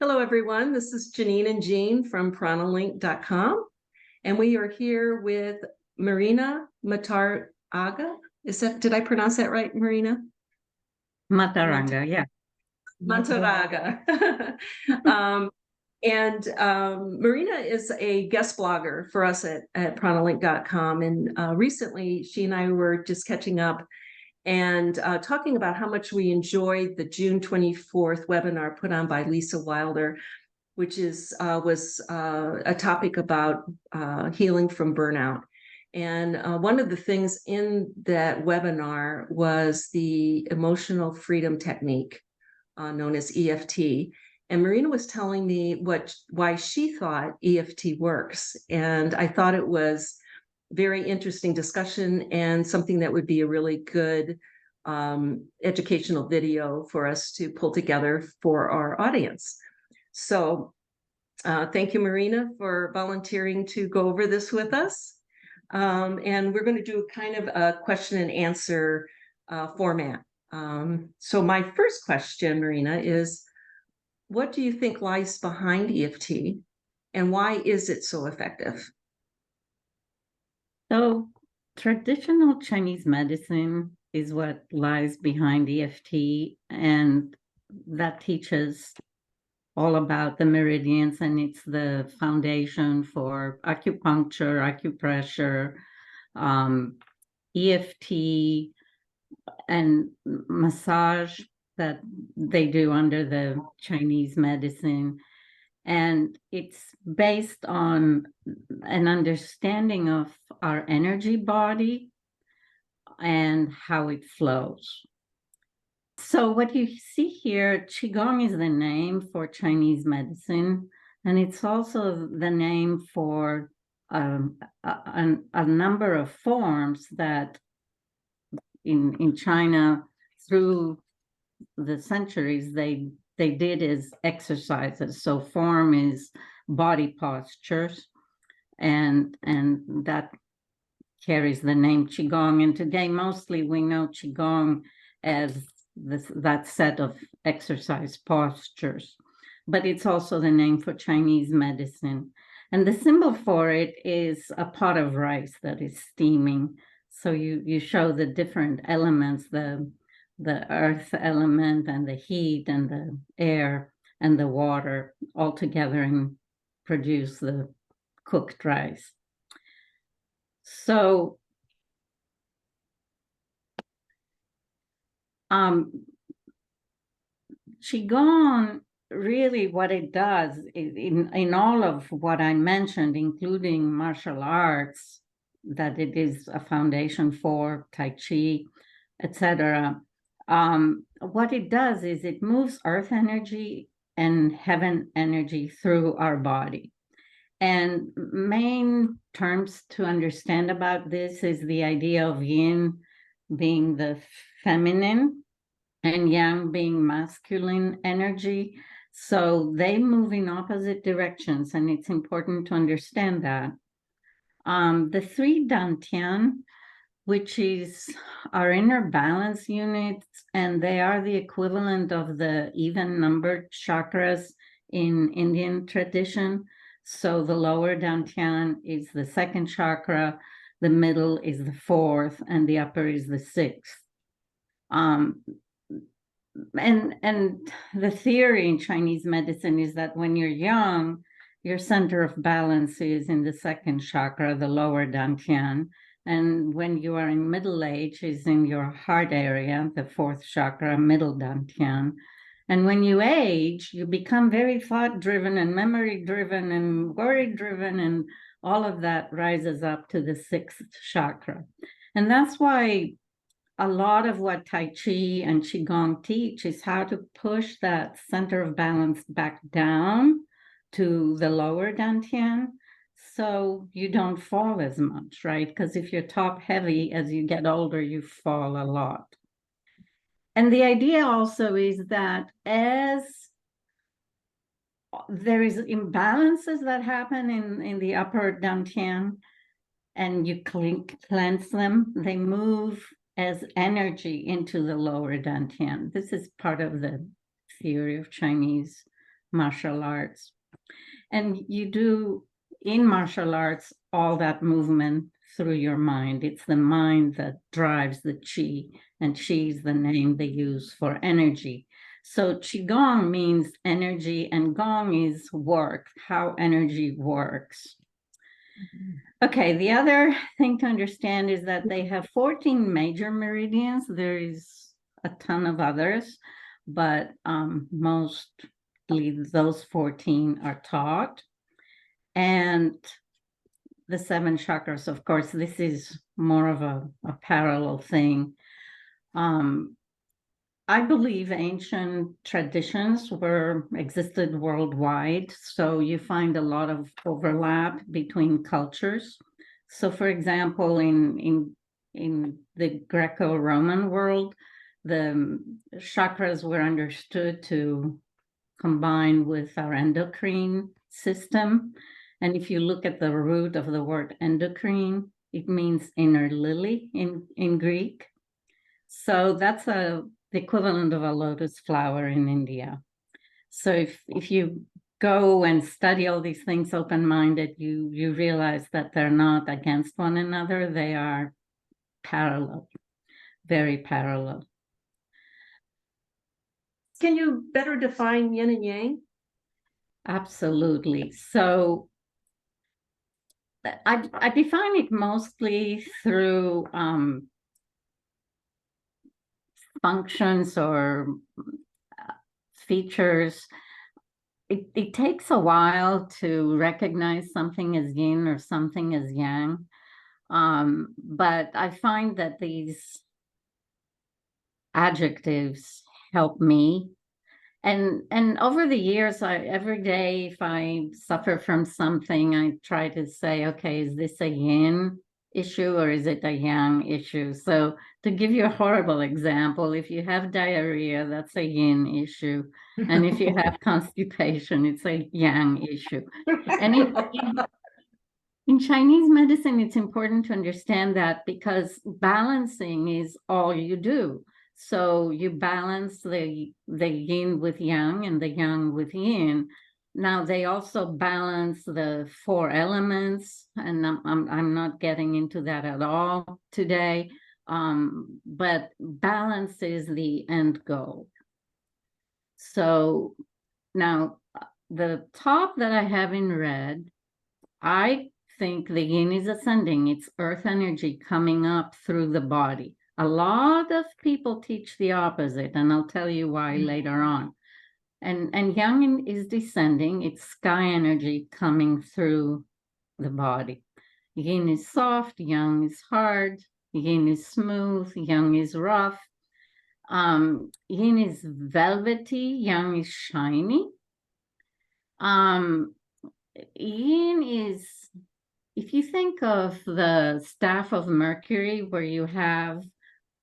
Hello, everyone. This is Janine and Jean from Pranalink.com, and we are here with Marina Mataraga. Did I pronounce that right, Marina? Mataranga, yeah. Mataraga. Marina is a guest blogger for us at Pranalink.com. And recently, she and I were just catching up and talking about how much we enjoyed the June 24th webinar put on by Lisa Wilder, which was a topic about healing from burnout. And one of the things in that webinar was the emotional freedom technique, known as EFT. And Marina was telling me why she thought EFT works. And I thought it was very interesting discussion and something that would be a really good educational video for us to pull together for our audience. So thank you, Marina, for volunteering to go over this with us. And we're going to do kind of a question and answer format. So my first question, Marina, is what do you think lies behind EFT and why is it so effective? So traditional Chinese medicine is what lies behind EFT, and that teaches all about the meridians, and it's the foundation for acupuncture, acupressure, EFT, and massage that they do under the Chinese medicine. And it's based on an understanding of our energy body and how it flows. So what you see here, Qigong is the name for Chinese medicine, and it's also the name for a number of forms that in China through the centuries they did as exercises. So form is body postures, and that carries the name Qigong. And today mostly we know Qigong as that set of exercise postures, but it's also the name for Chinese medicine. And the symbol for it is a pot of rice that is steaming. So you show the different elements, the earth element and the heat and the air and the water all together and produce the cooked rice. So Qigong, really what it does in all of what I mentioned, including martial arts, that it is a foundation for Tai Chi, etc. What it does is it moves earth energy and heaven energy through our body. And main terms to understand about this is the idea of yin being the feminine and yang being masculine energy. So they move in opposite directions, and it's important to understand that. The three dantian, which is our inner balance units, and they are the equivalent of the even numbered chakras in Indian tradition. So the lower dantian is the second chakra, the middle is the fourth, and the upper is the sixth. And the theory in Chinese medicine is that when you're young, your center of balance is in the second chakra, the lower dantian. And when you are in middle age, is in your heart area, the fourth chakra, middle dantian. And when you age, you become very thought-driven and memory-driven and worry-driven, and all of that rises up to the sixth chakra. And that's why a lot of what Tai Chi and Qigong teach is how to push that center of balance back down to the lower dantian, so you don't fall as much, right? Because if you're top heavy, as you get older, you fall a lot. And the idea also is that as there is imbalances that happen in the upper dantian and you cleanse them, they move as energy into the lower dantian. This is part of the theory of Chinese martial arts. And you do in martial arts all that movement through your mind. It's the mind that drives the chi, and chi is the name they use for energy. So qigong means energy, and gong is work, how energy works. Okay, the other thing to understand is that they have 14 major meridians. There is a ton of others, but mostly those 14 are taught. And the 7 chakras, of course, this is more of a parallel thing. I believe ancient traditions existed worldwide, so you find a lot of overlap between cultures. So, for example, in the Greco-Roman world, the chakras were understood to combine with our endocrine system. And if you look at the root of the word endocrine, it means inner lily in Greek. So that's the equivalent of a lotus flower in India. So if you go and study all these things open-minded, you realize that they're not against one another. They are parallel, very parallel. Can you better define yin and yang? Absolutely. So I define it mostly through functions or features. It takes a while to recognize something as yin or something as yang. But I find that these adjectives help me. And over the years, every day, if I suffer from something, I try to say, okay, is this a yin issue or is it a yang issue? So to give you a horrible example, if you have diarrhea, that's a yin issue. And if you have constipation, it's a yang issue. And in Chinese medicine, it's important to understand that because balancing is all you do. So you balance the yin with yang and the yang with yin. Now they also balance the 4 elements, and I'm not getting into that at all today. But balance is the end goal. So now the top that I have in red, I think the yin is ascending. It's earth energy coming up through the body. A lot of people teach the opposite, and I'll tell you why later on. And yang is descending. It's sky energy coming through the body. Yin is soft, yang is hard, yin is smooth, yang is rough. Yin is velvety, yang is shiny. Yin is, if you think of the staff of Mercury, where you have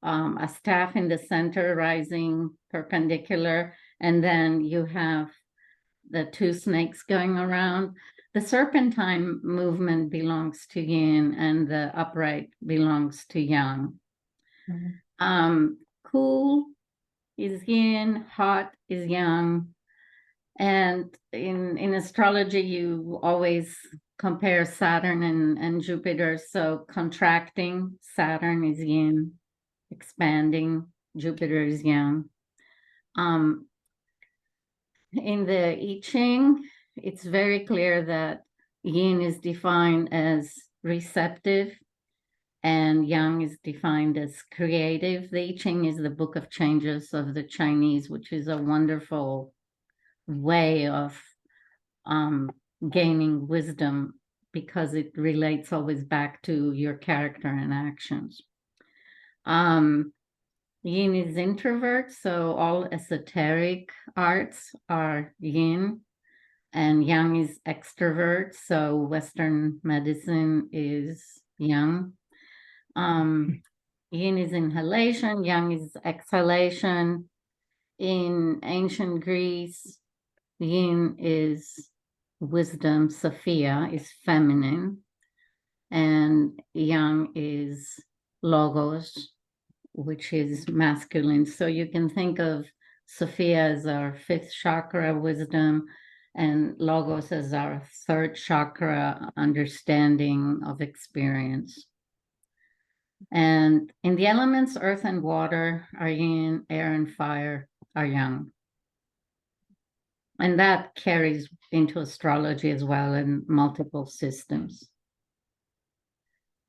a staff in the center rising perpendicular, and then you have the 2 snakes going around, the serpentine movement belongs to yin and the upright belongs to yang. Cool is yin, hot is yang. And in astrology, you always compare Saturn and Jupiter. So contracting, Saturn is yin. Expanding, Jupiter is yang. In the I Ching, it's very clear that yin is defined as receptive and yang is defined as creative. The I Ching is the book of changes of the Chinese, which is a wonderful way of gaining wisdom because it relates always back to your character and actions. Yin is introvert, so all esoteric arts are yin, and yang is extrovert, so Western medicine is yang. Yin is inhalation, yang is exhalation. In ancient Greece, yin is wisdom, Sophia is feminine, and yang is logos, which is masculine. So you can think of Sophia is our fifth chakra, wisdom, and Logos is our third chakra, understanding of experience. And in the elements, earth and water are yin, air and fire are yang. And that carries into astrology as well in multiple systems.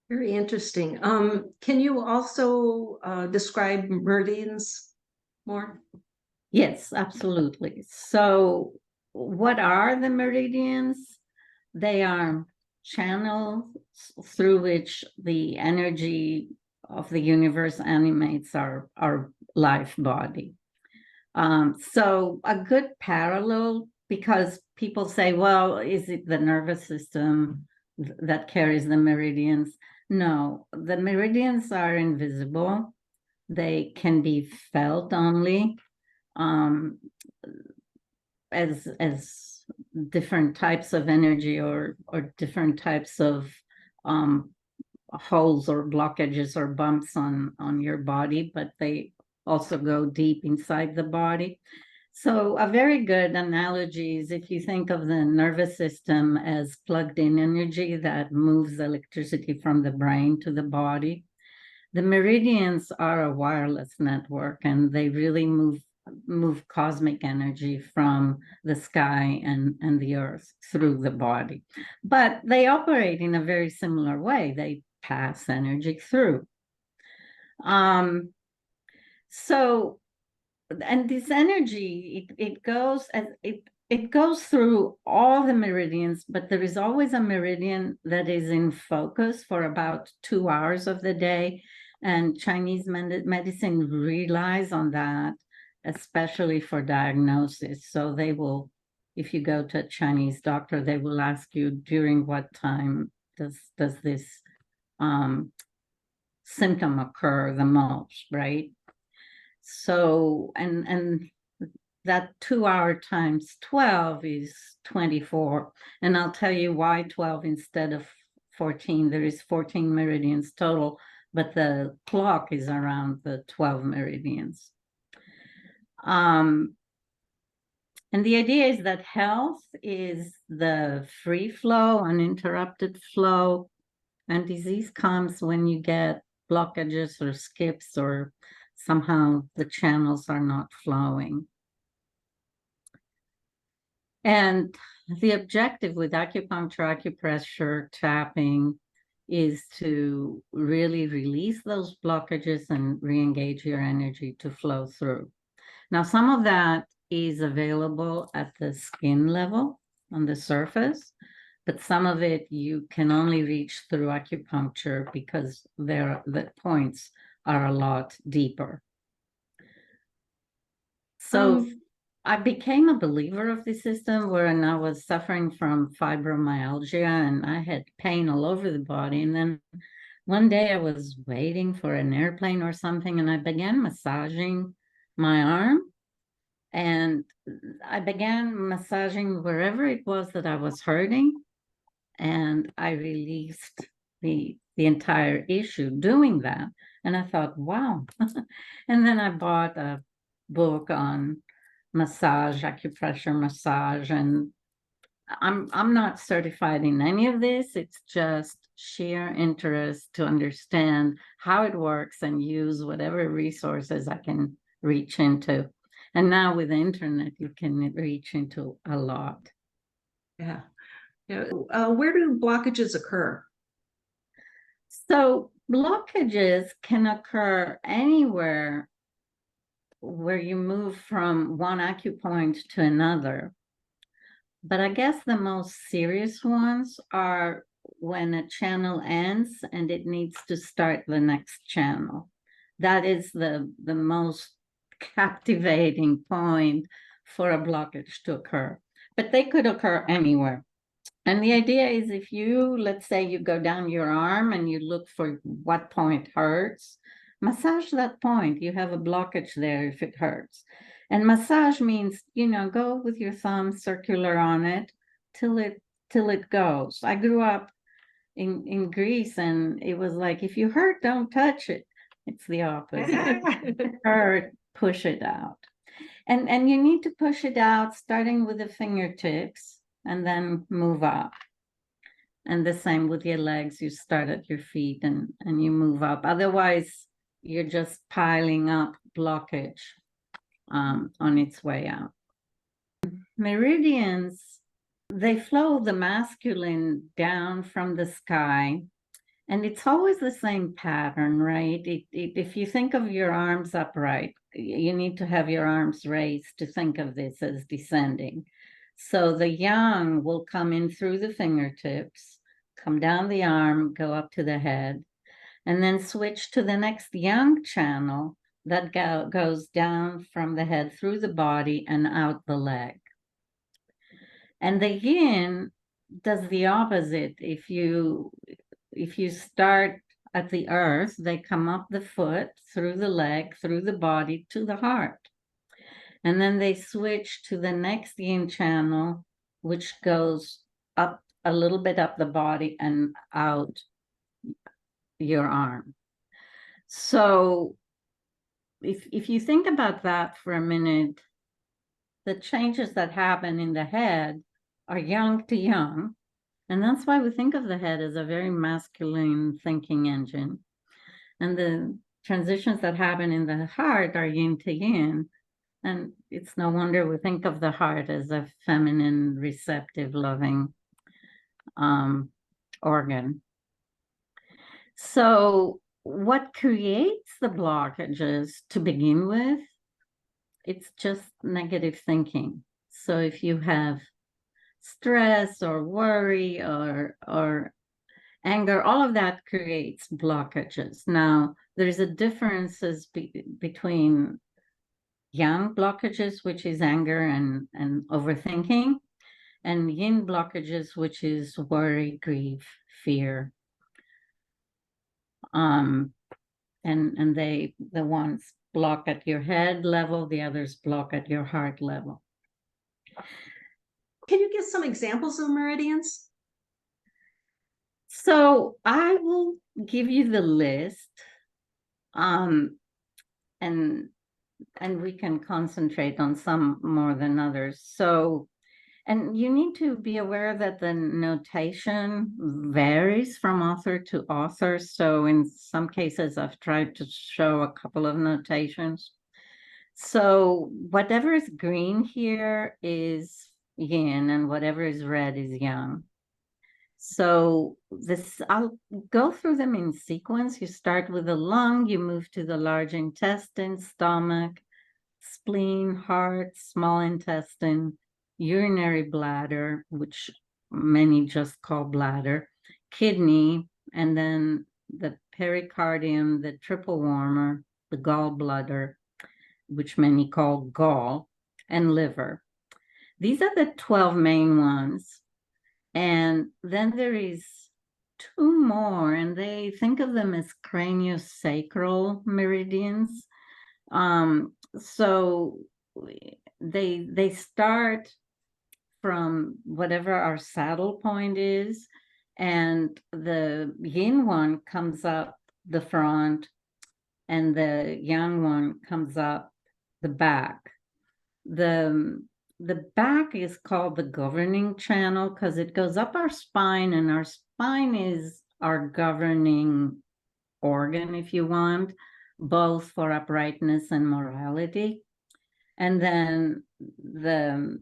Very interesting. Can you also describe meridians more? Yes, absolutely. So what are the meridians? They are channels through which the energy of the universe animates our life body. So a good parallel, because people say, well, is it the nervous system that carries the meridians? No, the meridians are invisible. They can be felt only as different types of energy or different types of holes or blockages or bumps on your body, but they also go deep inside the body. So a very good analogy is if you think of the nervous system as plugged in energy that moves electricity from the brain to the body. The meridians are a wireless network, and they really move cosmic energy from the sky and the earth through the body. But they operate in a very similar way. They pass energy through. So, and this energy, it goes as it goes through all the meridians, but there is always a meridian that is in focus for about 2 hours of the day. And Chinese medicine relies on that, especially for diagnosis. So they will, if you go to a Chinese doctor, they will ask you during what time does this symptom occur the most, right? So, and that 2 hour times 12 is 24. And I'll tell you why 12 instead of 14. There is 14 meridians total, but the clock is around the 12 meridians. And the idea is that health is the free flow, uninterrupted flow, and disease comes when you get blockages or skips or somehow the channels are not flowing. And the objective with acupuncture, acupressure, tapping is to really release those blockages and re-engage your energy to flow through. Now, some of that is available at the skin level on the surface, but some of it you can only reach through acupuncture because the points are a lot deeper. So I became a believer of the system when I was suffering from fibromyalgia and I had pain all over the body. And then one day I was waiting for an airplane or something, and I began massaging my arm. And I began massaging wherever it was that I was hurting. And I released the entire issue doing that. And I thought, wow. And then I bought a book on massage, acupressure massage, and I'm not certified in any of this. It's just sheer interest to understand how it works and use whatever resources I can reach into. And now with the internet, you can reach into a lot. Yeah. Where do blockages occur? So blockages can occur anywhere where you move from one acupoint to another. But I guess the most serious ones are when a channel ends and it needs to start the next channel. That is the most captivating point for a blockage to occur. But they could occur anywhere. And the idea is if you, let's say you go down your arm and you look for what point hurts, massage that point. You have a blockage there if it hurts. And massage means, go with your thumb circular on it till it goes. I grew up in Greece, and it was like, if you hurt, don't touch it. It's the opposite. Hurt, push it out. And you need to push it out, starting with the fingertips and then move up. And the same with your legs. You start at your feet and you move up. Otherwise, you're just piling up blockage on its way out. Meridians, they flow the masculine down from the sky, and it's always the same pattern, right? If you think of your arms upright, you need to have your arms raised to think of this as descending. So the yang will come in through the fingertips, come down the arm, go up to the head, and then switch to the next yang channel that goes down from the head through the body and out the leg. And the yin does the opposite. If you start at the earth, they come up the foot, through the leg, through the body, to the heart. And then they switch to the next yin channel, which goes up a little bit up the body and out your arm. So if you think about that for a minute, the changes that happen in the head are yang to yang. And that's why we think of the head as a very masculine thinking engine. And the transitions that happen in the heart are yin to yin. And it's no wonder we think of the heart as a feminine, receptive, loving organ. So what creates the blockages to begin with? It's just negative thinking. So if you have stress or worry or anger, all of that creates blockages. Now, there's a difference between yang blockages, which is anger and overthinking, and yin blockages, which is worry, grief, fear. And the ones block at your head level, the others block at your heart level. Can you give some examples of meridians? So I will give you the list, and we can concentrate on some more than others. So, and you need to be aware that the notation varies from author to author. So in some cases, I've tried to show a couple of notations. So whatever is green here is yin, and whatever is red is yang. So I'll go through them in sequence. You start with the lung, you move to the large intestine, stomach, spleen, heart, small intestine, urinary bladder, which many just call bladder, kidney, and then the pericardium, the triple warmer, the gallbladder, which many call gall, and liver. These are the 12 main ones. And then there is two more, and they think of them as craniosacral meridians. So they start from whatever our saddle point is, and the yin one comes up the front, and the yang one comes up the back. The back is called the governing channel because it goes up our spine, and our spine is our governing organ, if you want, both for uprightness and morality. And then the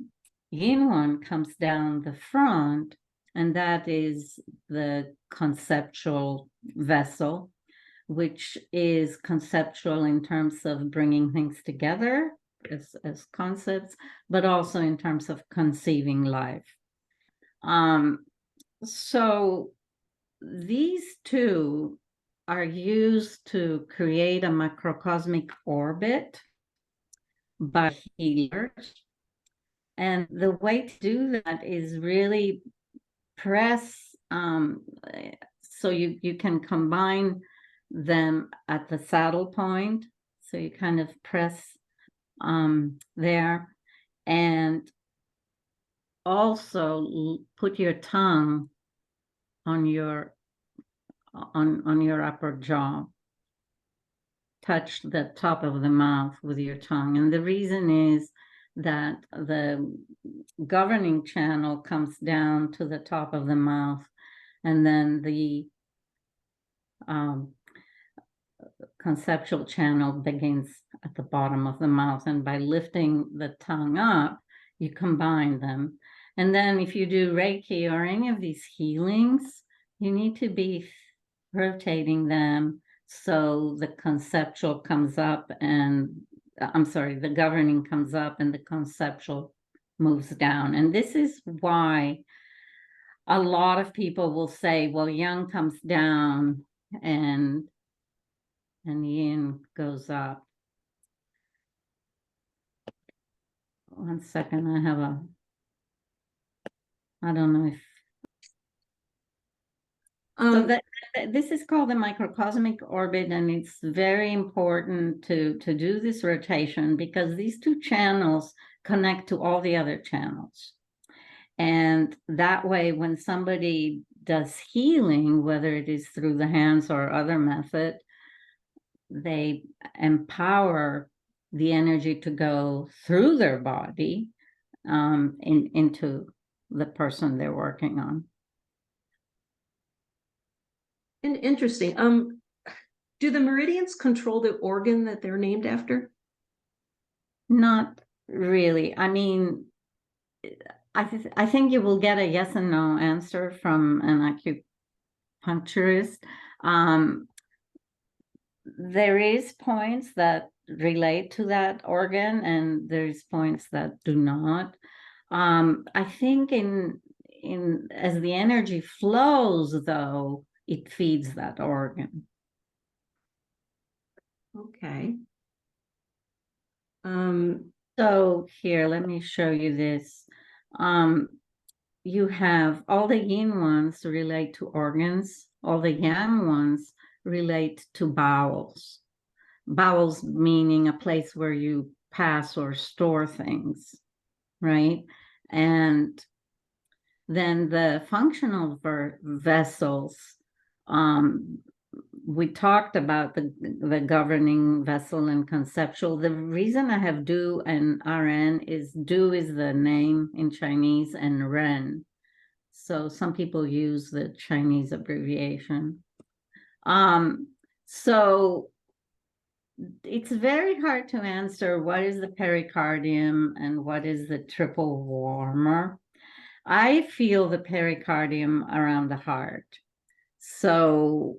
yin one comes down the front, and that is the conceptual vessel, which is conceptual in terms of bringing things together as concepts, but also in terms of conceiving life. So these two are used to create a macrocosmic orbit by healers. And the way to do that is really press, so you can combine them at the saddle point. So you kind of press there, and also put your tongue on your upper jaw. touch the top of the mouth with your tongue. And the reason is that the governing channel comes down to the top of the mouth, and then the conceptual channel begins at the bottom of the mouth. And by lifting the tongue up, you combine them. And then if you do Reiki or any of these healings, you need to be rotating them so the conceptual comes up and, I'm sorry, the governing comes up and the conceptual moves down. And this is why a lot of people will say, well, yang comes down and yin goes up. One second, I don't know if so this is called the microcosmic orbit, and it's very important to do this rotation because these two channels connect to all the other channels. And that way, when somebody does healing, whether it is through the hands or other method, they empower the energy to go through their body into the person they're working on. Interesting. Do the meridians control the organ that they're named after? Not really. I mean, I think you will get a yes and no answer from an acupuncturist. There is points that relate to that organ, and there's points that do not. I think in as the energy flows, though, it feeds that organ. Okay. So here, let me show you this. You have all the yin ones relate to organs, all the yang ones relate to bowels. Bowels meaning a place where you pass or store things, right? And then the functional vessels, we talked about the governing vessel and conceptual. The reason I have Du and RN is Du is the name in Chinese and Ren. So some people use the Chinese abbreviation. So it's very hard to answer what is the pericardium and what is the triple warmer. I feel the pericardium around the heart. So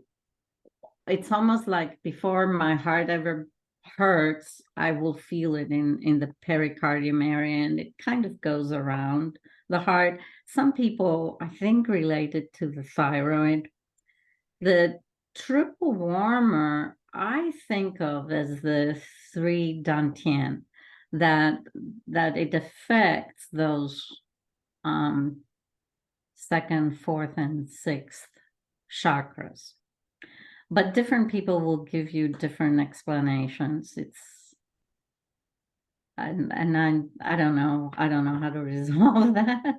it's almost like before my heart ever hurts, I will feel it in the pericardium area, and it kind of goes around the heart. Some people, I think, relate it to the thyroid. The triple warmer, I think of as the 3 dantian, that it affects those second, fourth, and sixth chakras. But different people will give you different explanations. I don't know how to resolve that.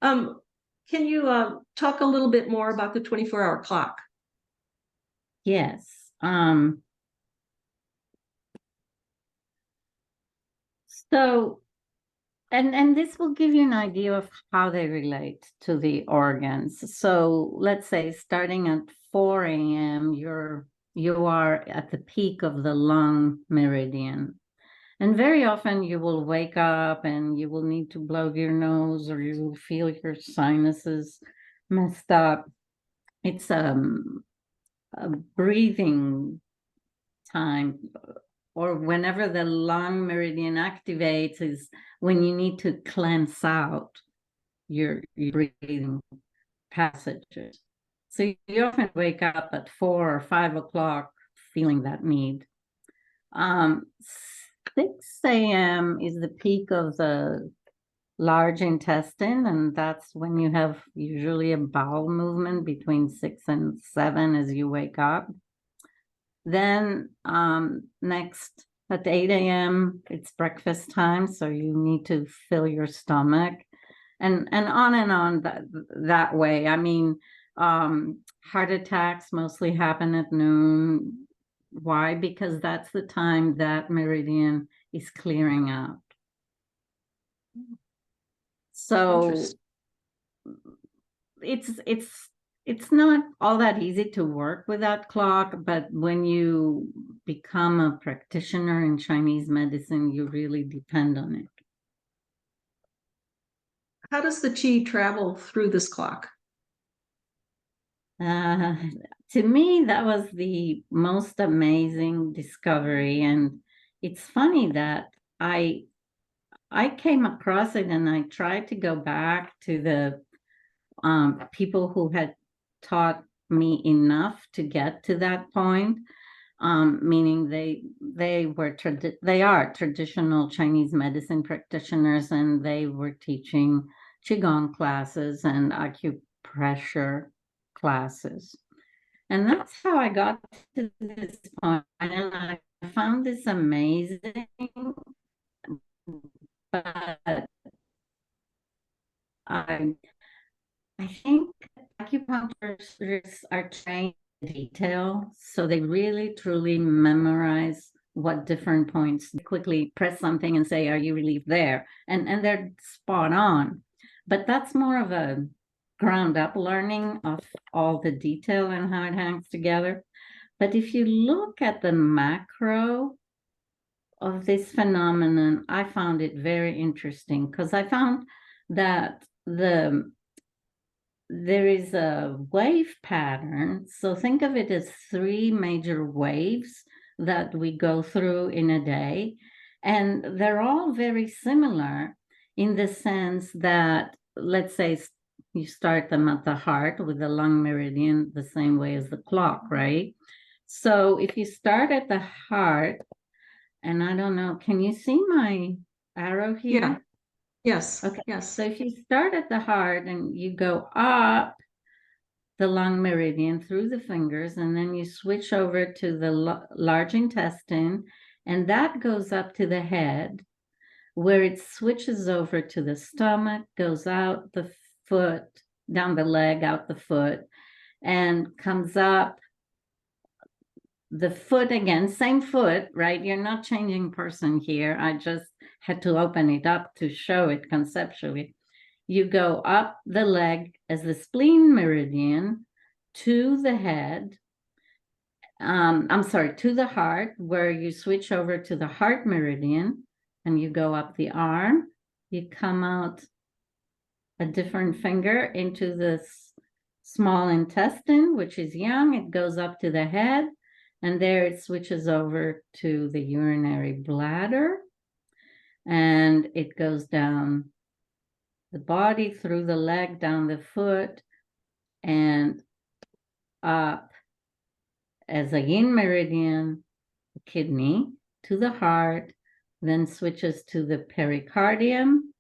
Can you talk a little bit more about the 24-hour clock? Yes. So, and this will give you an idea of how they relate to the organs. So let's say starting at 4 a.m., you are at the peak of the lung meridian. And very often you will wake up and you will need to blow your nose, or you will feel your sinuses messed up. It's a breathing time, or whenever the lung meridian activates is when you need to cleanse out your breathing passages. So you often wake up at 4 or 5 o'clock feeling that need. 6 a.m. is the peak of the large intestine, and that's when you have usually a bowel movement between 6 and 7 as you wake up. Then next at 8 a.m. it's breakfast time, so you need to fill your stomach, and on that way. I mean, Heart attacks mostly happen at noon. Why? Because that's the time that meridian is clearing out. So it's not all that easy to work with that clock, but when you become a practitioner in Chinese medicine, you really depend on it. How does the qi travel through this clock? To me, that was the most amazing discovery. And it's funny that I came across it and I tried to go back to the people who had taught me enough to get to that point, meaning they are traditional Chinese medicine practitioners, and they were teaching qigong classes and acupressure classes. And that's how I got to this point. And I found this amazing, but I think acupuncturists are trained in detail, so they really truly memorize what different points. They quickly press something and say, "Are you relieved there?" And they're spot on. But that's more of a ground up learning of all the detail and how it hangs together. But if you look at the macro of this phenomenon, I found it very interesting because I found that there is a wave pattern. So think of it as 3 major waves that we go through in a day. And they're all very similar in the sense that, let's say, you start them at the heart with the lung meridian the same way as the clock, right? So if you start at the heart, and I don't know, can you see my arrow here? Yeah. Yes. Okay. Yes. So if you start at the heart and you go up the lung meridian through the fingers, and then you switch over to the large intestine, and that goes up to the head, where it switches over to the stomach, goes out the foot, down the leg, out the foot, and comes up the foot again, same foot, right? You're not changing person here. I just had to open it up to show it conceptually. You go up the leg as the spleen meridian to the head. I'm sorry, to the heart, where you switch over to the heart meridian and you go up the arm. You come out a different finger into the small intestine, which is yang. It goes up to the head, and there it switches over to the urinary bladder, and it goes down the body, through the leg, down the foot, and up as a yin meridian, the kidney, to the heart, then switches to the pericardium,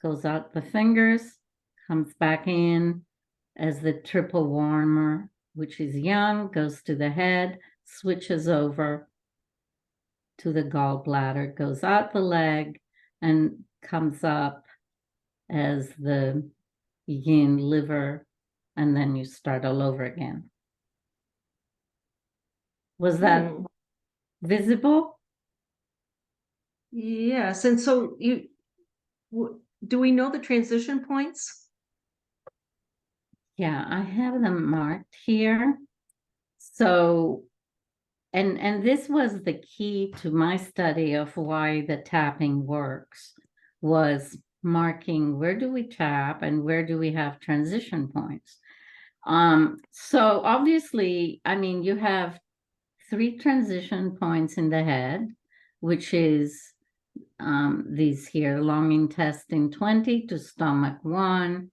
goes out the fingers, comes back in as the triple warmer, which is yang, goes to the head, switches over to the gallbladder, goes out the leg, and comes up as the yin liver, and then you start all over again. Was that visible? Yes. And so do we know the transition points? Yeah, I have them marked here. So, and this was the key to my study of why the tapping works, was marking where do we tap and where do we have transition points. So obviously, I mean, you have 3 transition points in the head, which is these here: long intestine 20 to stomach 1,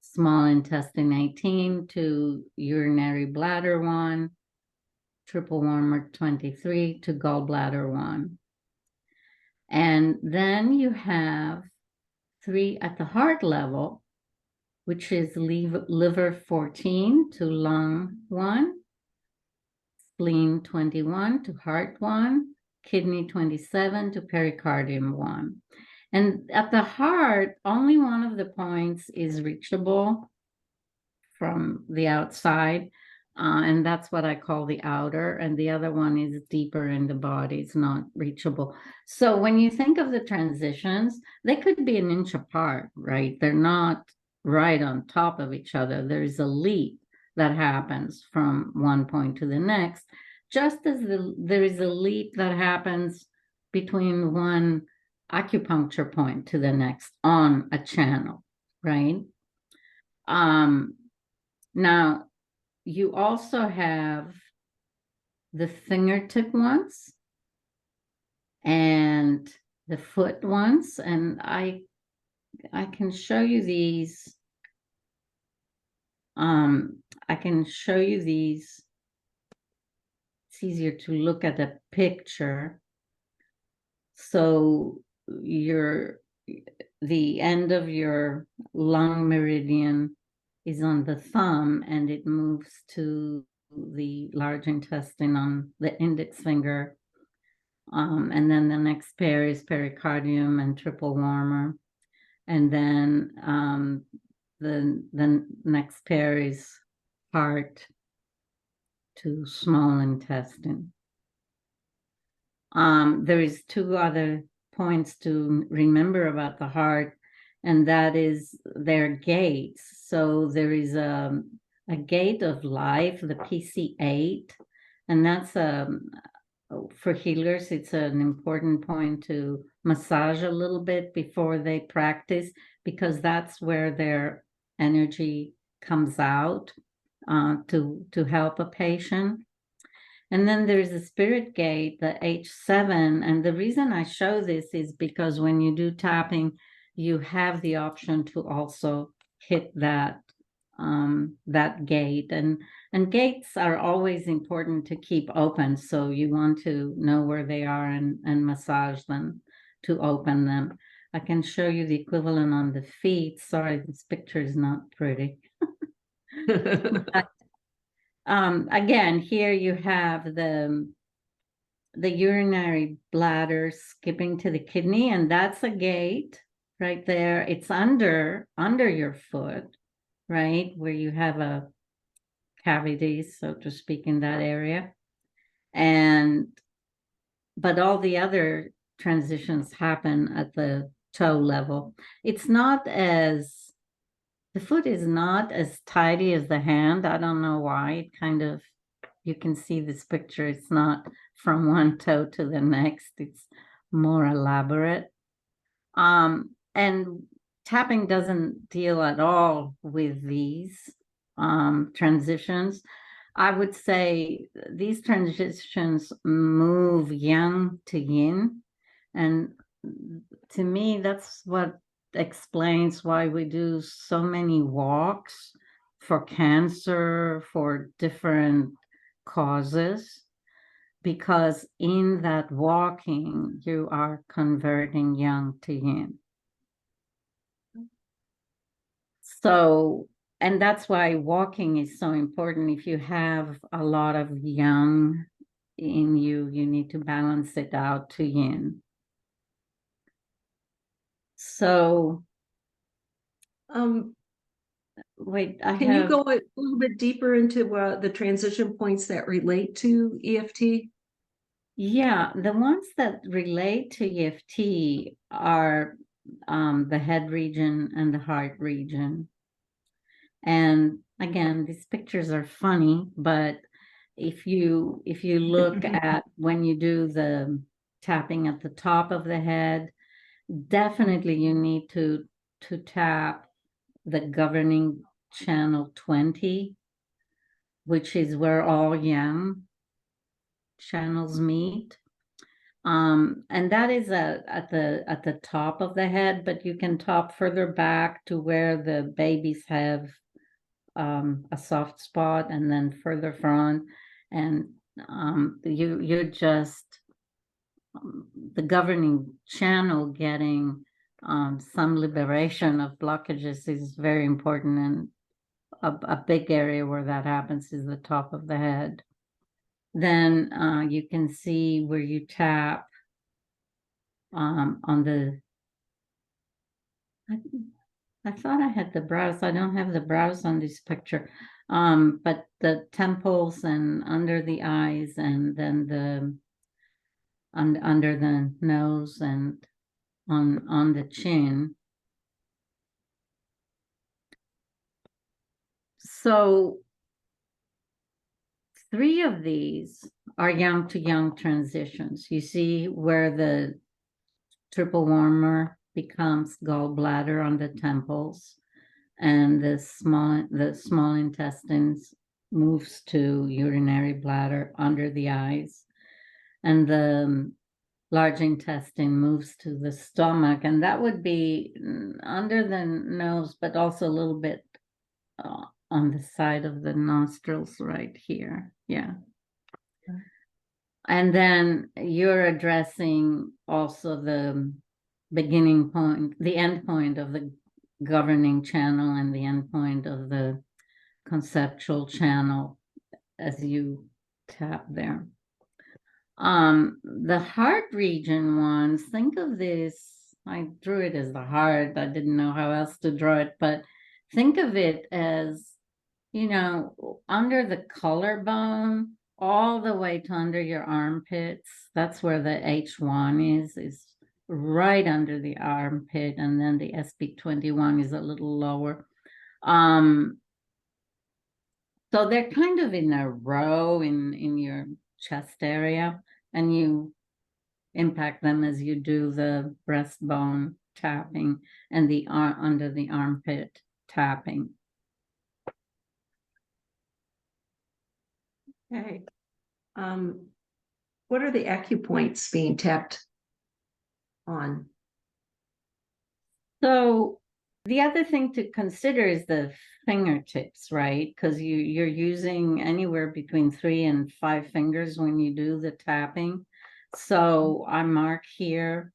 small intestine 18 to urinary bladder 1, triple warmer 23 to gallbladder 1. And then you have 3 at the heart level, which is liver 14 to lung 1, spleen 21 to heart 1, kidney 27 to pericardium 1. And at the heart, only one of the points is reachable, from the outside. And that's what I call the outer. And the other one is deeper in the body. It's not reachable. So when you think of the transitions, they could be an inch apart, right? They're not right on top of each other. There's a leap that happens from one point to the next, just as there is a leap that happens between one acupuncture point to the next on a channel, right? Now, you also have the fingertip ones and the foot ones, and I can show you these. I can show you these. It's easier to look at a picture. So the end of your lung meridian is on the thumb, and it moves to the large intestine on the index finger. And then the next pair is pericardium and triple warmer. And then the next pair is heart to small intestine. There is two other points to remember about the heart, and that is their gates. So there is a gate of life, the PC8, and that's for healers, it's an important point to massage a little bit before they practice, because that's where their energy comes out to help a patient. And then there's the spirit gate, the H7. And the reason I show this is because when you do tapping, you have the option to also hit that gate. And gates are always important to keep open. So you want to know where they are and massage them to open them. I can show you the equivalent on the feet. Sorry, this picture is not pretty. Again, here you have the urinary bladder skipping to the kidney, and that's a gate right there. It's under your foot, right, where you have a cavity, so to speak, in that area. But all the other transitions happen at the toe level. The foot is not as tidy as the hand. I don't know why. It kind of, you can see this picture. It's not from one toe to the next. It's more elaborate. And tapping doesn't deal at all with these transitions. I would say these transitions move yang to yin. And to me, that's what explains why we do so many walks for cancer, for different causes, because in that walking, you are converting yang to yin. So, and that's why walking is so important. If you have a lot of yang in you, you need to balance it out to yin. So, wait, can you go a little bit deeper into the transition points that relate to EFT? Yeah, the ones that relate to EFT are the head region and the heart region. And again, these pictures are funny, but if you look at when you do the tapping at the top of the head, definitely you need to tap the governing channel 20, which is where all yang channels meet. And that is at the top of the head, but you can tap further back to where the babies have a soft spot, and then further front, and you're just the governing channel getting some liberation of blockages is very important, and a big area where that happens is the top of the head. Then you can see where you tap on the, I thought I had the brows. I don't have the brows on this picture. But the temples and under the eyes, and then the under the nose and on the chin. So 3 of these are young to young transitions. You see where the triple warmer becomes gallbladder on the temples, and the small intestines moves to urinary bladder under the eyes, and the large intestine moves to the stomach, and that would be under the nose, but also a little bit on the side of the nostrils right here. Yeah. And then you're addressing also the beginning point, the end point of the governing channel and the end point of the conceptual channel as you tap there. The heart region ones, think of this, I drew it as the heart. I didn't know how else to draw it, but think of it as, you know, under the collarbone, all the way to under your armpits. That's where the H1 is right under the armpit, and then the SB21 is a little lower. So they're kind of in a row in your chest area, and you impact them as you do the breastbone tapping and the under the armpit tapping. Okay. What are the acupoints being tapped on? So the other thing to consider is the fingertips, right? Because you're using anywhere between 3 and 5 fingers when you do the tapping. So I mark here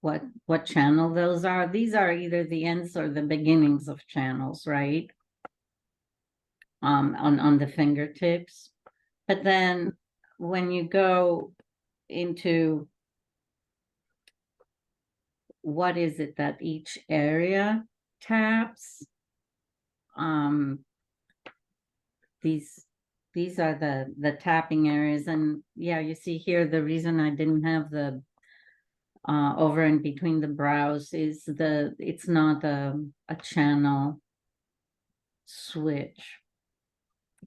what channel those are. These are either the ends or the beginnings of channels, right? On the fingertips. But then when you go into what is it that each area taps, these are the tapping areas. And yeah, you see here, the reason I didn't have the over and between the brows is it's not a channel switch.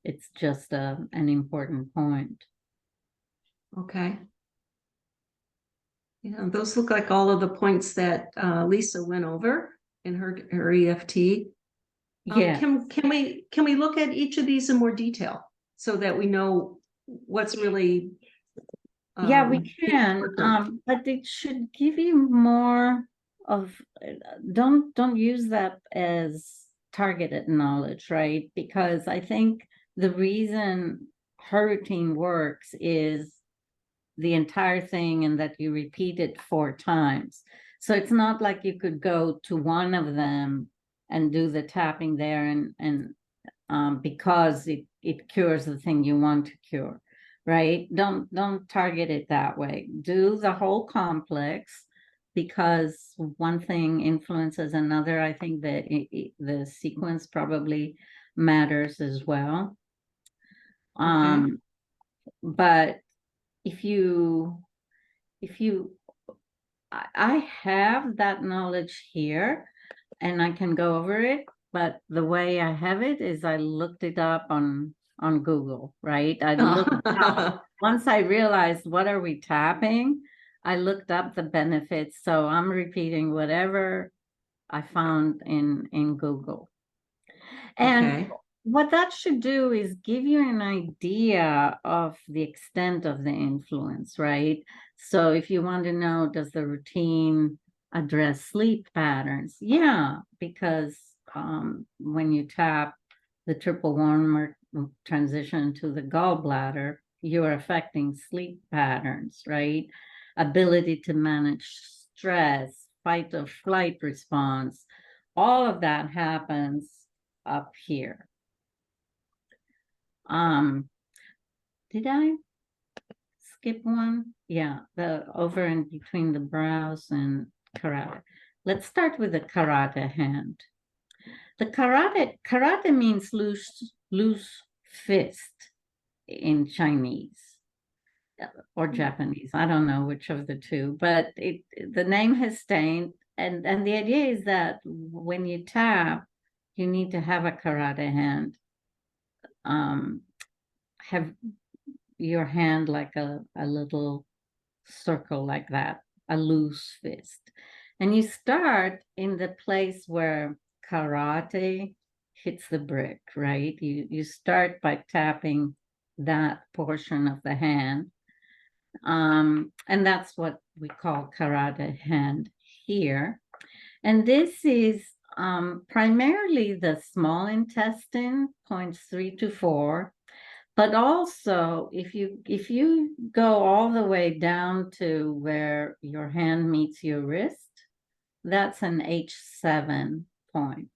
It's just an important point. Okay. Yeah, those look like all of the points that Lisa went over in her EFT. Yeah. Can we look at each of these in more detail so that we know what's really Yeah, we can, but it should give you more of, don't use that as targeted knowledge, right? Because I think the reason her routine works is the entire thing, and that you repeat it 4 times. So it's not like you could go to one of them and do the tapping there and because it cures the thing you want to cure, right? Don't target it that way. Do the whole complex, because one thing influences another. I think that the sequence probably matters as well. Okay. But if you I have that knowledge here and I can go over it, but the way I have it is I looked it up on Google, right? I looked up, once I realized what are we tapping, I looked up the benefits. So I'm repeating whatever I found in Google. And Okay. what that should do is give you an idea of the extent of the influence, right? So if you want to know, does the routine address sleep patterns? Yeah, because when you tap the triple warmer transition to the gallbladder, you're affecting sleep patterns, right? Ability to manage stress, fight or flight response, all of that happens up here. Did I skip one? Yeah, the over and between the brows, and correct. let's start with the karate hand. The karate means loose fist in Chinese or Japanese. I don't know which of the two, but the name has stayed. And the idea is that when you tap, you need to have a karate hand. Have your hand like a little circle like that, a loose fist. And you start in the place where karate hits the brick, right? You start by tapping that portion of the hand. And that's what we call karate hand here. And this is primarily the small intestine, points 3 to 4. But also, if you go all the way down to where your hand meets your wrist, that's an H7 point.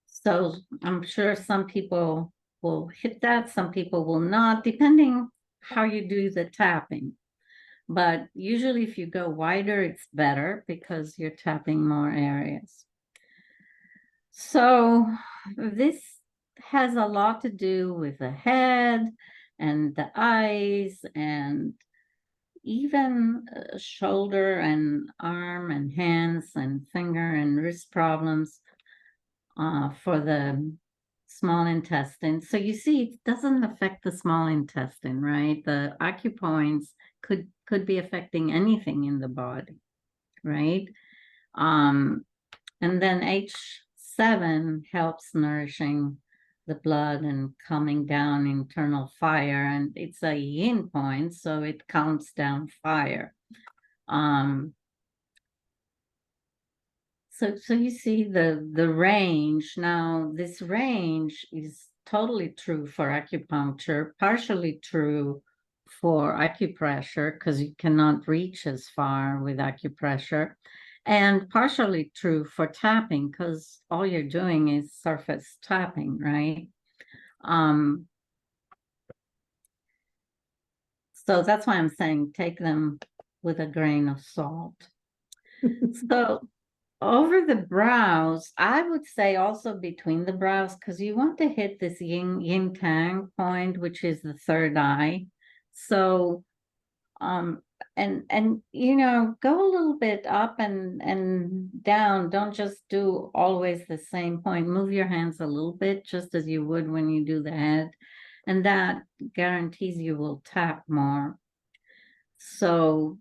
So I'm sure some people will hit that, some people will not, depending how you do the tapping. But usually if you go wider, it's better because you're tapping more areas. So this has a lot to do with the head and the eyes and even shoulder and arm and hands and finger and wrist problems for the small intestine. So you see, it doesn't affect the small intestine, right? The acupoints could be affecting anything in the body, right? And then H7 helps nourishing the blood and calming down internal fire, and it's a yin point, so it calms down fire. So you see the range. Now, this range is totally true for acupuncture, partially true for acupressure, because you cannot reach as far with acupressure, and partially true for tapping, because all you're doing is surface tapping, right? So that's why I'm saying take them with a grain of salt. So over the brows, I would say also between the brows, because you want to hit this yin tang point, which is the third eye. So and you know, go a little bit up and down. Don't just do always the same point. Move your hands a little bit, just as you would when you do the head, and that guarantees you will tap more. So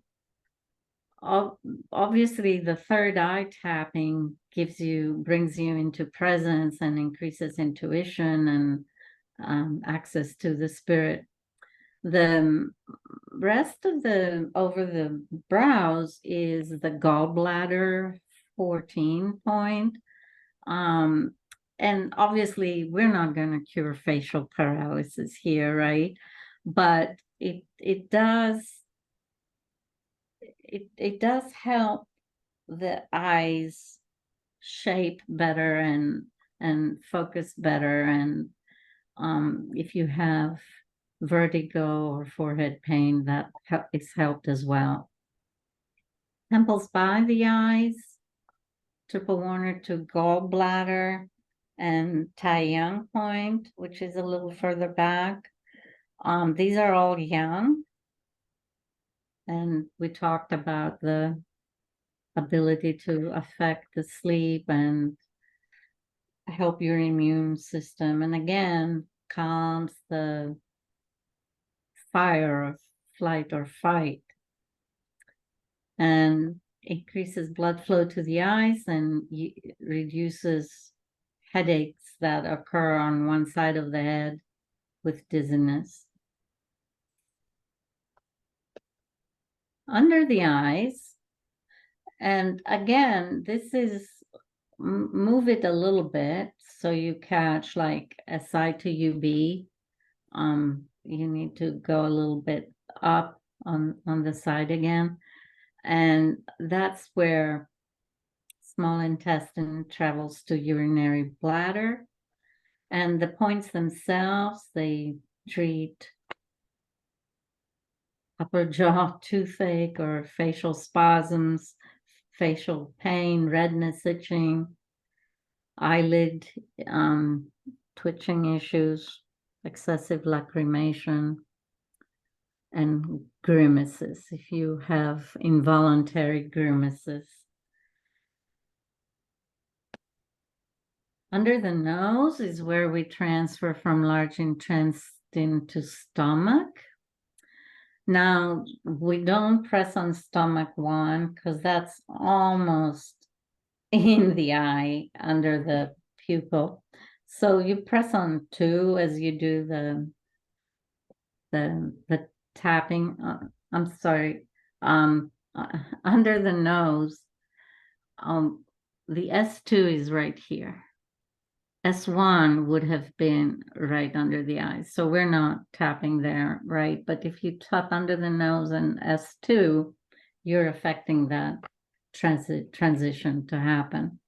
obviously the third eye tapping brings you into presence and increases intuition and access to the spirit. The rest of the over the brows is the gallbladder 14 point. And obviously we're not going to cure facial paralysis here, right? But it does help the eyes shape better and focus better. And if you have vertigo or forehead pain, that is helped as well. Temples by the eyes, triple Warner to gallbladder, and Tai Yang point, which is a little further back. These are all yang. And we talked about the ability to affect the sleep and help your immune system. And again, calms the fire of flight or fight. And increases blood flow to the eyes and reduces headaches that occur on one side of the head with dizziness. Under the eyes, and again, this is move it a little bit so you catch like SI to UB. You need to go a little bit up on the side again. And that's where small intestine travels to urinary bladder. And the points themselves, they treat upper jaw toothache or facial spasms, facial pain, redness, itching, eyelid twitching issues, excessive lacrimation, and grimaces, if you have involuntary grimaces. Under the nose is where we transfer from large intestine to stomach. Now, we don't press on stomach 1 because that's almost in the eye under the pupil. So you press on 2 as you do the tapping. I'm sorry, under the nose. The S2 is right here. S1 would have been right under the eyes. So we're not tapping there, right? But if you tap under the nose and S2, you're affecting that transition to happen.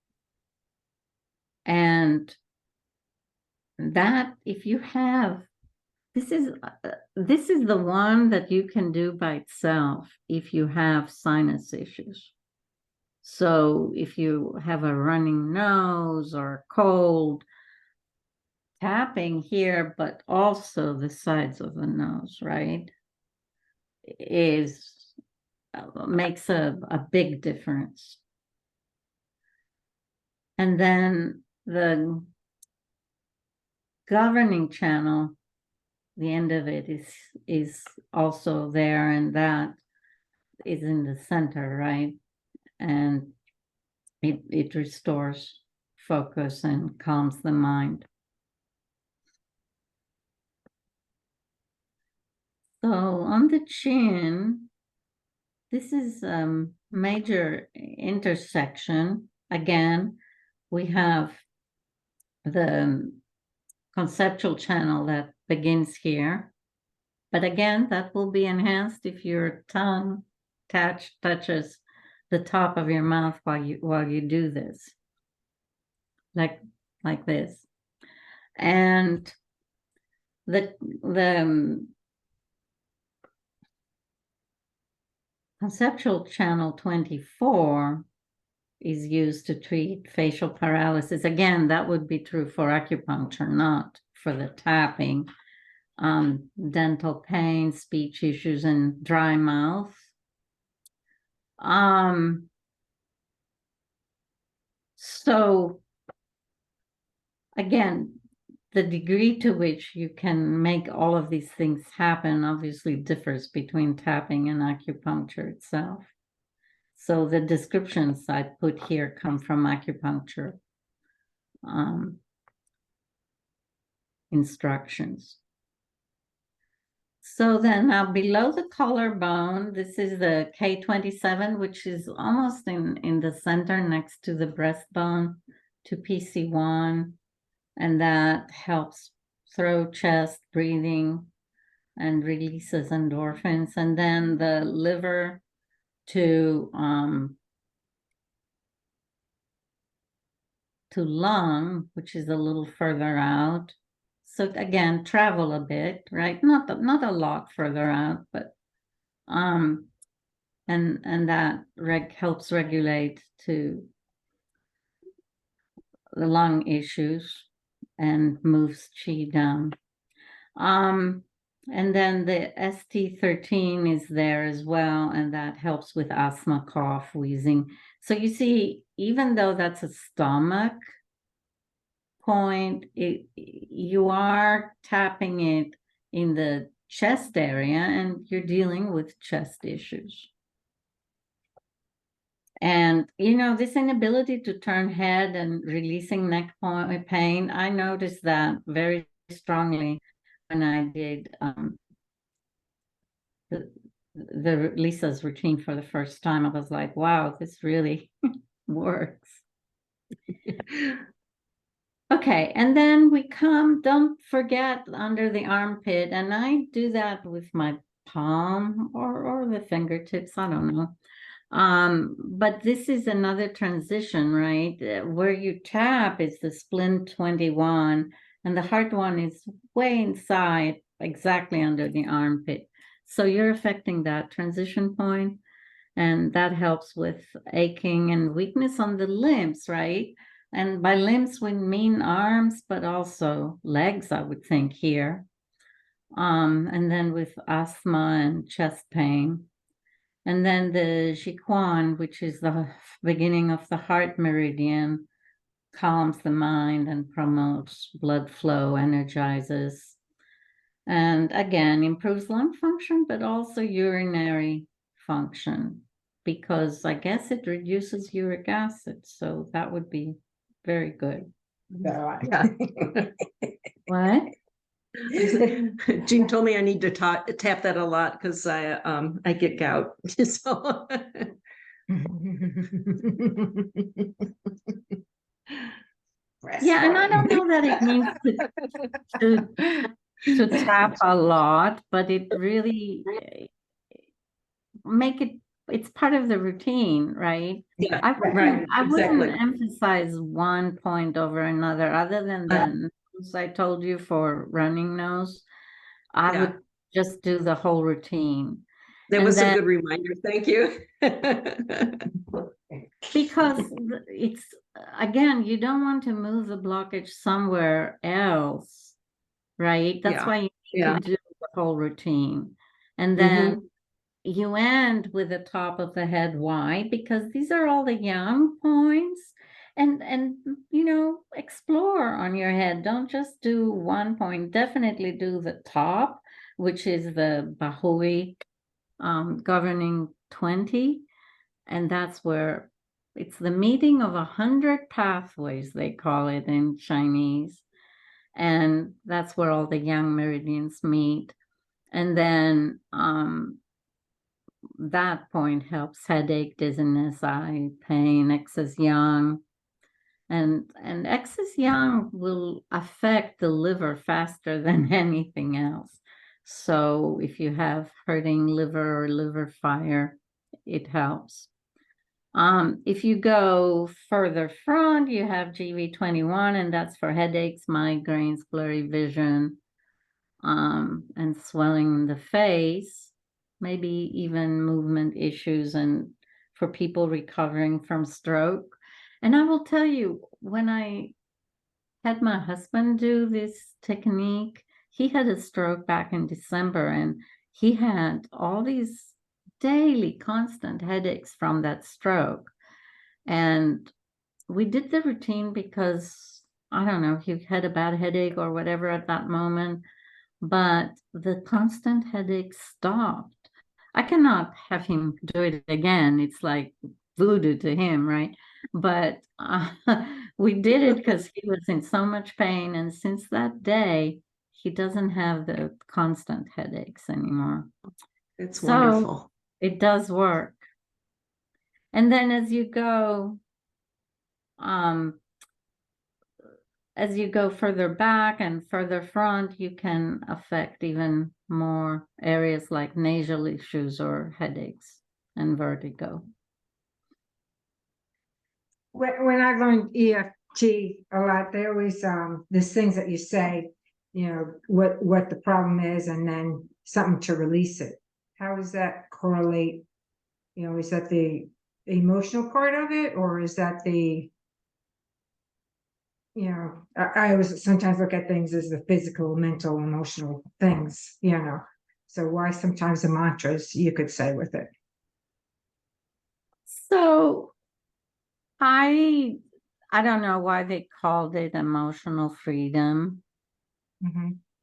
And that, if you have, this is the one that you can do by itself if you have sinus issues. So if you have a running nose or a cold, tapping here, but also the sides of the nose, right, makes a big difference. And then the governing channel, the end of it is also there, and that is in the center, right? And it restores focus and calms the mind. So on the chin, this is a major intersection. Again, we have the conceptual channel that begins here. But again, that will be enhanced if your tongue touches the top of your mouth while you do this, like this. And the conceptual channel 24 is used to treat facial paralysis. Again, that would be true for acupuncture, not for the tapping. Dental pain, speech issues, and dry mouth. So again, the degree to which you can make all of these things happen obviously differs between tapping and acupuncture itself. So the descriptions I put here come from acupuncture instructions. So then now below the collarbone, this is the K27, which is almost in the center next to the breastbone to PC1. And that helps throat, chest, breathing, and releases endorphins. And then the liver to lung, which is a little further out. So again, travel a bit, right? Not a lot further out, but and that helps regulate to the lung issues and moves chi down. And then the ST13 is there as well, and that helps with asthma, cough, wheezing. So you see, even though that's a stomach point, you are tapping it in the chest area, and you're dealing with chest issues. And, this inability to turn head and releasing neck pain, I noticed that very strongly when I did the Lisa's routine for the first time. I was like, wow, this really works. Okay, and then we come, don't forget, under the armpit, and I do that with my palm or the fingertips, I don't know. But this is another transition, right? Where you tap is the splint 21, and the heart one is way inside, exactly under the armpit. So you're affecting that transition point. and that helps with aching and weakness on the limbs, right? And by limbs, we mean arms, but also legs, I would think here. And then with asthma and chest pain. And then the Jiquan, which is the beginning of the heart meridian, calms the mind and promotes blood flow, energizes, and again, improves lung function, but also urinary function, because I guess it reduces uric acid. So that would be very good. Yeah. What? Jean told me I need to tap that a lot because I get gout. So Yeah, and I don't know that it means to tap a lot, but it really make it, it's part of the routine, right? Yeah, I wouldn't, right, I exactly. wouldn't emphasize one point over another, other than the nose I told you for running nose. I Yeah. would just do the whole routine. That And was a then, good reminder. Thank you. because it's, again, you don't want to move the blockage somewhere else, right? That's Yeah. why you need Yeah. to do the whole routine. And then you end with the top of the head. Why? Because these are all the yang points. And you know, explore on your head. Don't just do one point. Definitely do the top, which is the Bahui governing 20. And that's where it's the meeting of 100 pathways, they call it in Chinese. And that's where all the yang meridians meet. And then that point helps headache, dizziness, eye pain, excess yang. And excess yang will affect the liver faster than anything else. So if you have hurting liver or liver fire, it helps. If you go further front, you have GV21, and that's for headaches, migraines, blurry vision, and swelling in the face, maybe even movement issues, and for people recovering from stroke. And I will tell you, when I had my husband do this technique, he had a stroke back in December, and he had all these daily constant headaches from that stroke. And we did the routine because, I don't know, he had a bad headache or whatever at that moment, but the constant headache stopped. I cannot have him do it again. It's like voodoo to him, right? But we did it because he was in so much pain. And since that day, he doesn't have the constant headaches anymore. It's So wonderful. it does work. And then as you go further back and further front, you can affect even more areas like nasal issues or headaches and vertigo. When I learned EFT a lot, they always there's things that you say, you know, what the problem is, and then something to release it. How does that correlate? You know, is that the emotional part of it, or is that the, you know, I always sometimes look at things as the physical, mental, emotional things, you know. So why sometimes the mantras you could say with it? So I don't know why they called it emotional freedom,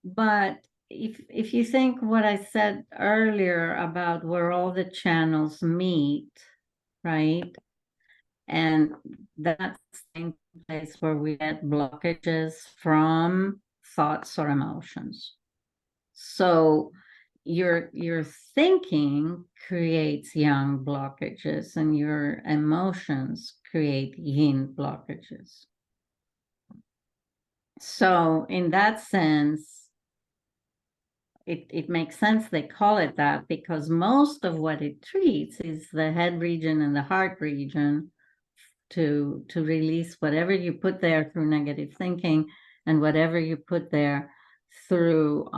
but if you think what I said earlier about where all the channels meet, right? And that's the same place where we get blockages from thoughts or emotions. So your thinking creates yang blockages, and your emotions create yin blockages. So in that sense, it makes sense they call it that, because most of what it treats is the head region and the heart region, to release whatever you put there through negative thinking, and whatever you put there through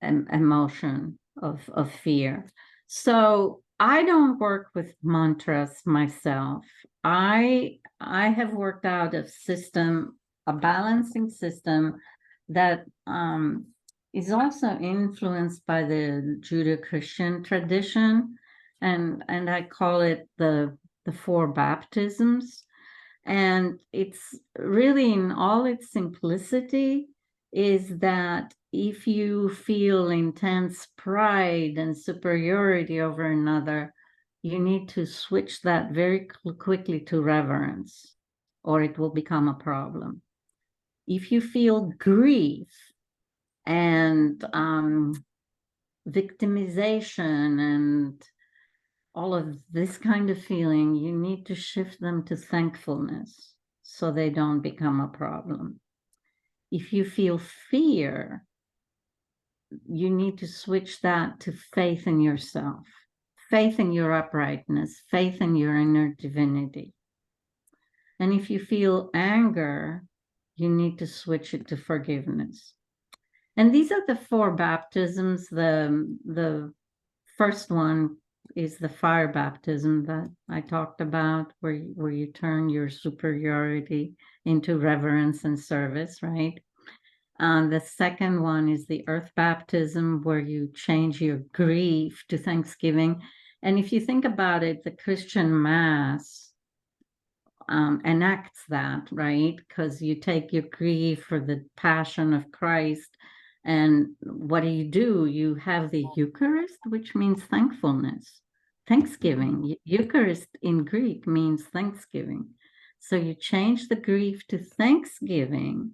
emotion of fear. So I don't work with mantras myself. I have worked out a system, a balancing system that is also influenced by the Judeo-Christian tradition, and I call it the four baptisms. And it's really, in all its simplicity, is that if you feel intense pride and superiority over another, you need to switch that very quickly to reverence, or it will become a problem. If you feel grief and victimization and all of this kind of feeling, you need to shift them to thankfulness so they don't become a problem. If you feel fear, you need to switch that to faith in yourself, faith in your uprightness, faith in your inner divinity. And if you feel anger, you need to switch it to forgiveness. And these are the four baptisms. The first one is the fire baptism that I talked about, where you turn your superiority into reverence and service, right? The second one is the earth baptism, where you change your grief to thanksgiving. And if you think about it, the Christian Mass enacts that, right? Because you take your grief for the passion of Christ. And what do? You have the Eucharist, which means thankfulness, thanksgiving. Eucharist in Greek means thanksgiving. So you change the grief to thanksgiving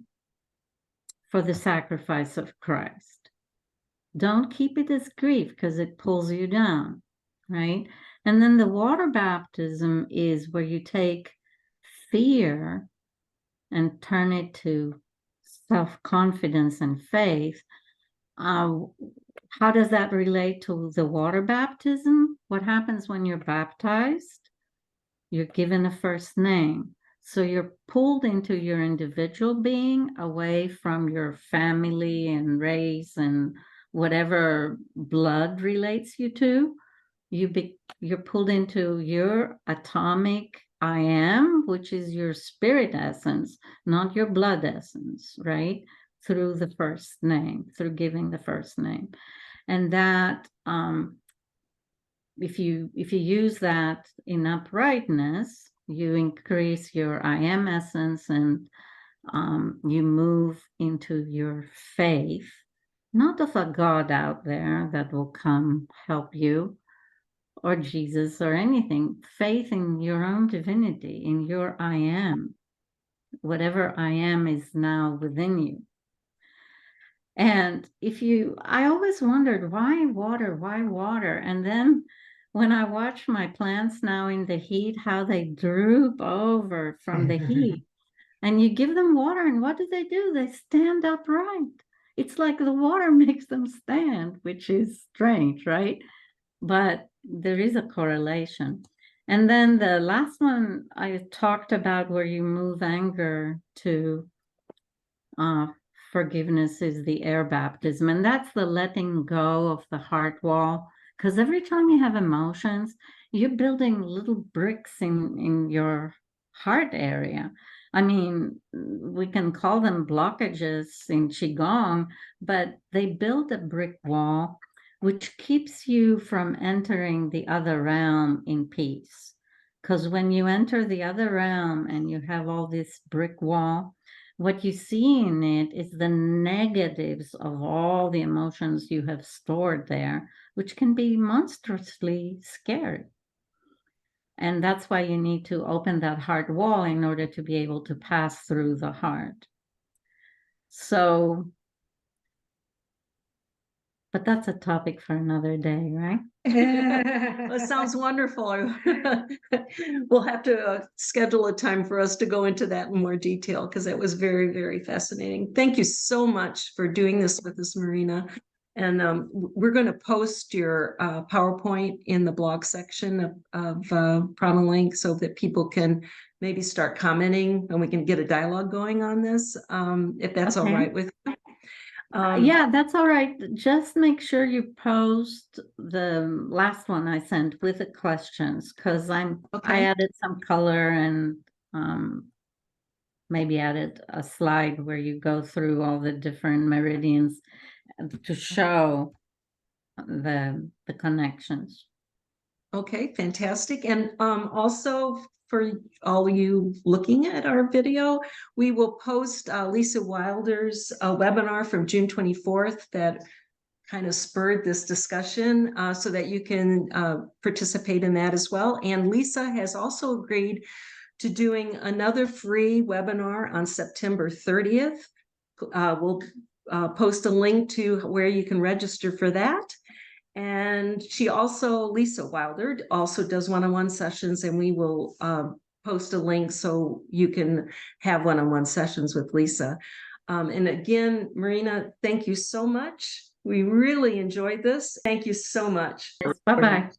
for the sacrifice of Christ. Don't keep it as grief, because it pulls you down, right? And then the water baptism is where you take fear and turn it to self-confidence and faith. How does that relate to the water baptism? What happens when you're baptized? You're given a first name. So you're pulled into your individual being, away from your family and race and whatever blood relates you to. You're pulled into your atomic I am, which is your spirit essence, not your blood essence, right? Through the first name, through giving the first name. And that, if you use that in uprightness, you increase your I am essence, and you move into your faith, not of a God out there that will come help you, or Jesus or anything. Faith in your own divinity, in your I am. Whatever I am is now within you. And I always wondered, why water? Why water? And then when I watch my plants now in the heat, how they droop over from the heat, and you give them water, and what do? They stand upright. It's like the water makes them stand, which is strange, right? But there is a correlation. And then the last one I talked about, where you move anger to forgiveness, is the air baptism. And that's the letting go of the heart wall. Because every time you have emotions, you're building little bricks in your heart area. I mean, we can call them blockages in Qigong, but they build a brick wall which keeps you from entering the other realm in peace. Because when you enter the other realm and you have all this brick wall, what you see in it is the negatives of all the emotions you have stored there, which can be monstrously scary. And that's why you need to open that heart wall in order to be able to pass through the heart. So, but that's a topic for another day, right? That sounds wonderful. We'll have to schedule a time for us to go into that in more detail, because it was very, very fascinating. Thank you so much for doing this with us, Marina. And we're going to post your PowerPoint in the blog section of Pranalink, so that people can maybe start commenting and we can get a dialogue going on this, if that's all Okay. right with you. Yeah, that's all right. Just make sure you post the last one I sent with the questions, because I Okay. added some color and maybe added a slide where you go through all the different meridians to show the connections. Okay, fantastic. And also for all you looking at our video, we will post Lisa Wilder's webinar from June 24th that kind of spurred this discussion so that you can participate in that as well. And Lisa has also agreed to doing another free webinar on September 30th. We'll post a link to where you can register for that. And she also, Lisa Wilder, also does one-on-one sessions, and we will post a link so you can have one-on-one sessions with Lisa. And again, Marina, thank you so much. We really enjoyed this. Thank you so much. Bye-bye.